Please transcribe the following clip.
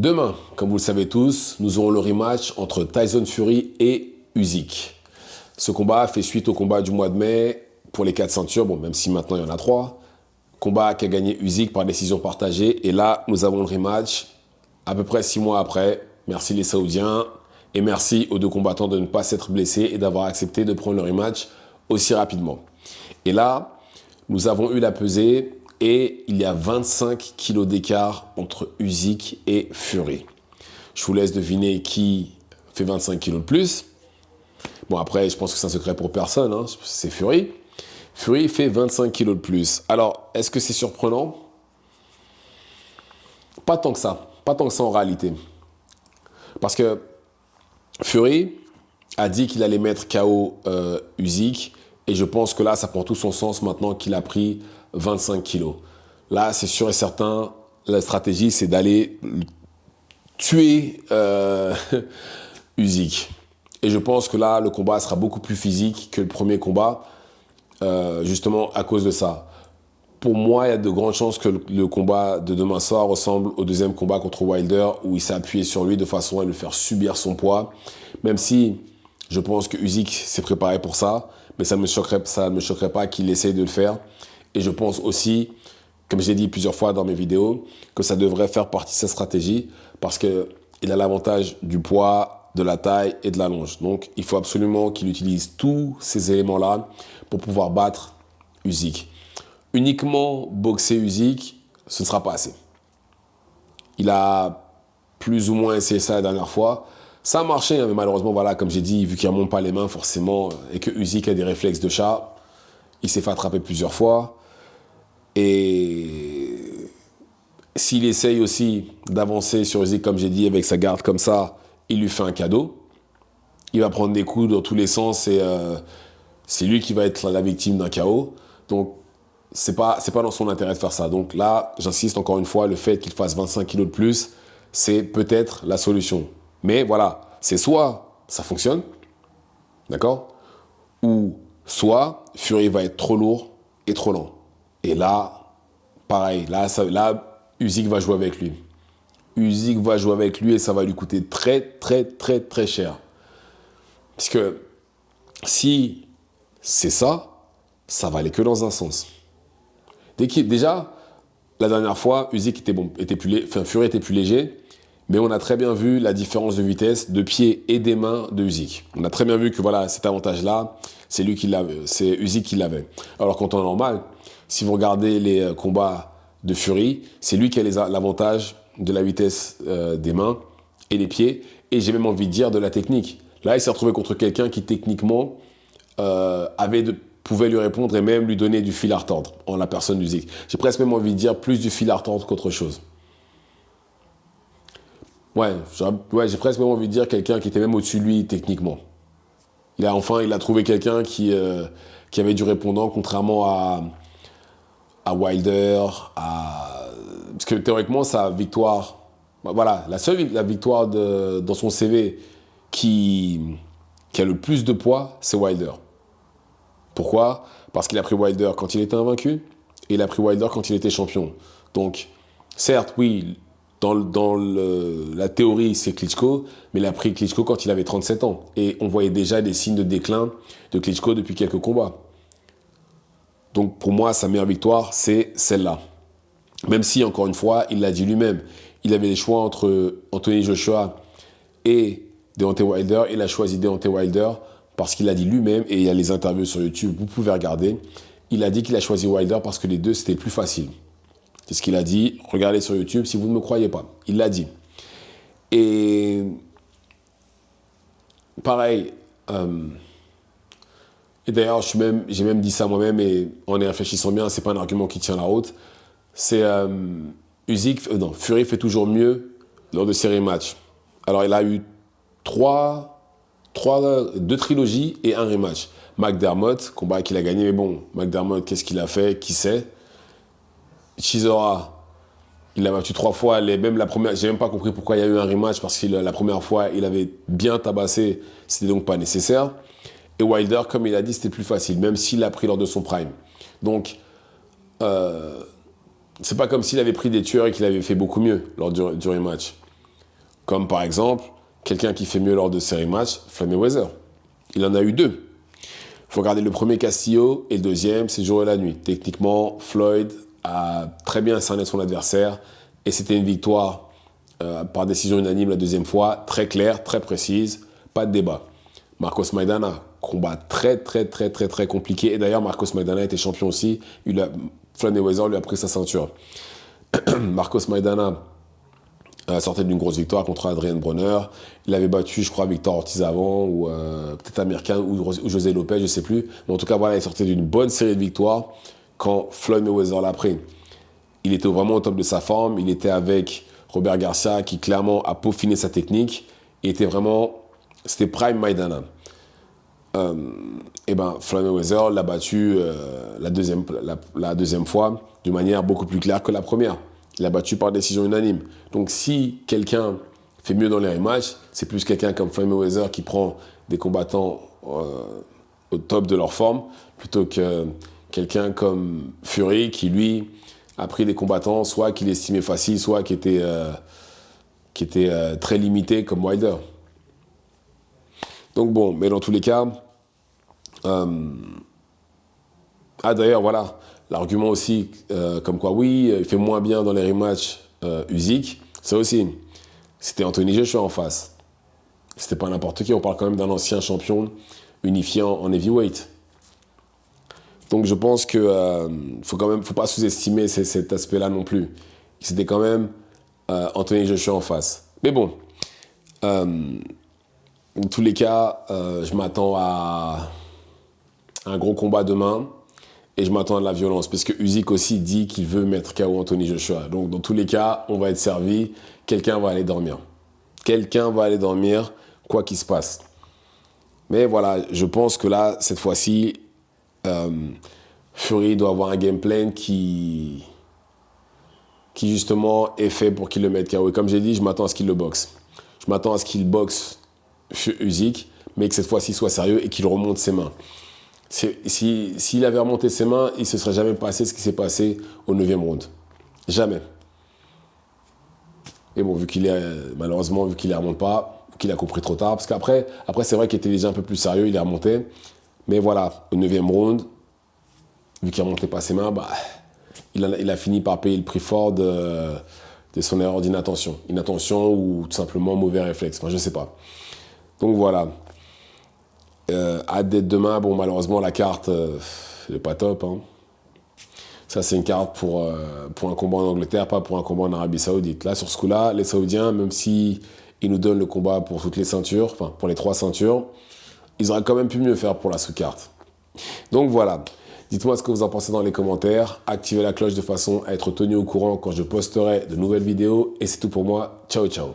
Demain, comme vous le savez tous, nous aurons le rematch entre Tyson Fury et Usyk. Ce combat fait suite au combat du mois de mai pour les 4 ceintures, bon, même si maintenant il y en a 3. Combat qu'a gagné Usyk par décision partagée. Et là, nous avons le rematch à peu près 6 mois après. Merci les Saoudiens et merci aux deux combattants de ne pas s'être blessés et d'avoir accepté de prendre le rematch aussi rapidement. Et là, nous avons eu la pesée et il y a 25 kilos d'écart entre Usyk et Fury. Je vous laisse deviner qui fait 25 kilos de plus. Bon, après, je pense que c'est un secret pour personne, hein, c'est Fury. Fury fait 25 kilos de plus. Alors, est-ce que c'est surprenant? Pas tant que ça. Pas tant que ça en réalité. Parce que Fury a dit qu'il allait mettre KO Usyk. Et je pense que là, ça prend tout son sens maintenant qu'il a pris 25 kilos. Là, c'est sûr et certain, la stratégie, c'est d'aller tuer Usyk. Et je pense que là, le combat sera beaucoup plus physique que le premier combat, justement à cause de ça. Pour moi, il y a de grandes chances que le combat de demain soir ressemble au deuxième combat contre Wilder, où il s'est appuyé sur lui de façon à lui faire subir son poids. Même si je pense que Usyk s'est préparé pour ça, mais ça ne me choquerait pas qu'il essaye de le faire. Et je pense aussi, comme j'ai dit plusieurs fois dans mes vidéos, que ça devrait faire partie de sa stratégie, parce qu'il a l'avantage du poids, de la taille et de la longe. Donc, il faut absolument qu'il utilise tous ces éléments-là pour pouvoir battre Usyk. Uniquement boxer Usyk, ce ne sera pas assez. Il a plus ou moins essayé ça la dernière fois. Ça a marché, hein, mais malheureusement, voilà, comme j'ai dit, vu qu'il ne remonte pas les mains forcément, et que Usyk a des réflexes de chat, il s'est fait attraper plusieurs fois. Et s'il essaye aussi d'avancer sur Usyk, comme j'ai dit, avec sa garde comme ça, il lui fait un cadeau. Il va prendre des coups dans tous les sens et c'est lui qui va être la victime d'un KO. Donc, c'est pas dans son intérêt de faire ça. Donc là, j'insiste encore une fois, le fait qu'il fasse 25 kilos de plus, c'est peut-être la solution. Mais voilà, c'est soit ça fonctionne, d'accord, ou soit Fury va être trop lourd et trop lent. Et là, pareil, là, Usyk va jouer avec lui. Usyk va jouer avec lui et ça va lui coûter très, très, très, très cher. Parce que si c'est ça, ça va aller que dans un sens. Déjà, la dernière fois, Usyk Fury était plus léger, mais on a très bien vu la différence de vitesse de pied et des mains de Usyk. On a très bien vu que voilà, cet avantage-là, c'est Usyk qui l'avait. Alors qu'en temps normal, si vous regardez les combats de Fury, c'est lui qui a l'avantage de la vitesse des mains et des pieds, et j'ai même envie de dire de la technique. Là, il s'est retrouvé contre quelqu'un qui techniquement pouvait lui répondre et même lui donner du fil à retordre en la personne d'Usyk. J'ai presque même envie de dire plus du fil à retordre qu'autre chose. Ouais, j'ai presque même envie de dire quelqu'un qui était même au-dessus de lui techniquement. Il a trouvé quelqu'un qui avait du répondant, contrairement à Wilder, parce que théoriquement sa victoire, voilà, la victoire dans son CV qui a le plus de poids, c'est Wilder. Pourquoi? Parce qu'il a pris Wilder quand il était invaincu et il a pris Wilder quand il était champion. Donc, certes, oui, dans la théorie, c'est Klitschko, mais il a pris Klitschko quand il avait 37 ans. Et on voyait déjà des signes de déclin de Klitschko depuis quelques combats. Donc, pour moi, sa meilleure victoire, c'est celle-là. Même si, encore une fois, il l'a dit lui-même, il avait les choix entre Anthony Joshua et Deontay Wilder. Il a choisi Deontay Wilder parce qu'il a dit lui-même, et il y a les interviews sur YouTube, vous pouvez regarder, il a dit qu'il a choisi Wilder parce que les deux, c'était plus facile. C'est ce qu'il a dit, regardez sur YouTube si vous ne me croyez pas. Il l'a dit. Et pareil, et d'ailleurs, j'ai même dit ça moi-même, et en y réfléchissant bien, c'est pas un argument qui tient la route, c'est Fury fait toujours mieux lors de ses rematchs. Alors, il a eu deux trilogies et un rematch. McDermott, combat qu'il a gagné, mais bon, McDermott, qu'est-ce qu'il a fait? Qui sait? Chisora, il l'a battu 3 fois, même la première, j'ai même pas compris pourquoi il y a eu un rematch, parce que la première fois, il avait bien tabassé, c'était donc pas nécessaire. Et Wilder, comme il a dit, c'était plus facile, même s'il l'a pris lors de son prime. Donc, c'est pas comme s'il avait pris des tueurs et qu'il avait fait beaucoup mieux lors du rematch. Comme par exemple, quelqu'un qui fait mieux lors de ces rematchs, Floyd Mayweather. Il en a eu 2. Il faut regarder le premier Castillo et le deuxième, c'est le jour et la nuit. Techniquement, Floyd a très bien cerné son adversaire et c'était une victoire par décision unanime la deuxième fois, très claire, très précise, pas de débat. Marcos Maidana, combat très compliqué. Et d'ailleurs, Marcos Maidana était champion aussi. Floyd Mayweather lui a pris sa ceinture. Marcos Maidana sortait d'une grosse victoire contre Adrian Broner. Il avait battu, je crois, Victor Ortiz avant, ou peut-être Amir Khan, ou José Lopez, je ne sais plus. Mais en tout cas, voilà, il sortait d'une bonne série de victoires quand Floyd Mayweather l'a pris. Il était vraiment au top de sa forme. Il était avec Robert Garcia, qui clairement a peaufiné sa technique. C'était prime Maidana. Et ben, Floyd Mayweather l'a battu la deuxième fois de manière beaucoup plus claire que la première. Il l'a battu par décision unanime. Donc si quelqu'un fait mieux dans les rematchs, c'est plus quelqu'un comme Floyd Mayweather qui prend des combattants au top de leur forme, plutôt que quelqu'un comme Fury qui, lui, a pris des combattants soit qu'il estimait faciles, soit qui étaient très limités comme Wilder. Donc bon, mais dans tous les cas... d'ailleurs, voilà, l'argument aussi, comme quoi, oui, il fait moins bien dans les rematchs Usyk, ça aussi, c'était Anthony Joshua en face. C'était pas n'importe qui, on parle quand même d'un ancien champion unifié en heavyweight. Donc je pense que faut pas sous-estimer cet aspect-là non plus. C'était quand même Anthony Joshua en face. Mais bon, dans tous les cas, je m'attends à un gros combat demain et je m'attends à de la violence parce que Usyk aussi dit qu'il veut mettre KO Anthony Joshua. Donc dans tous les cas, on va être servi. Quelqu'un va aller dormir. Quelqu'un va aller dormir, quoi qu'il se passe. Mais voilà, je pense que là, cette fois-ci, Fury doit avoir un game plan qui justement est fait pour qu'il le mette KO. Et comme j'ai dit, je m'attends à ce qu'il le boxe. Je m'attends à ce qu'il boxe Usyk, mais que cette fois-ci soit sérieux et qu'il remonte ses mains. S'il avait remonté ses mains, il ne se serait jamais passé ce qui s'est passé au 9e round. Jamais. Et bon, malheureusement, vu qu'il ne remonte pas, qu'il a compris trop tard, parce qu'après, c'est vrai qu'il était déjà un peu plus sérieux, il est remonté. Mais voilà, au 9e round, vu qu'il ne remontait pas ses mains, il a fini par payer le prix fort de son erreur d'inattention. Inattention ou tout simplement mauvais réflexe, enfin je ne sais pas. Donc voilà. Hâte d'être demain. Bon, malheureusement, la carte n'est pas top. Hein. Ça, c'est une carte pour un combat en Angleterre, pas pour un combat en Arabie Saoudite. Là, sur ce coup-là, les Saoudiens, même si ils nous donnent le combat pour toutes les ceintures, enfin, pour les 3 ceintures, ils auraient quand même pu mieux faire pour la sous-carte. Donc voilà. Dites-moi ce que vous en pensez dans les commentaires. Activez la cloche de façon à être tenu au courant quand je posterai de nouvelles vidéos. Et c'est tout pour moi. Ciao, ciao.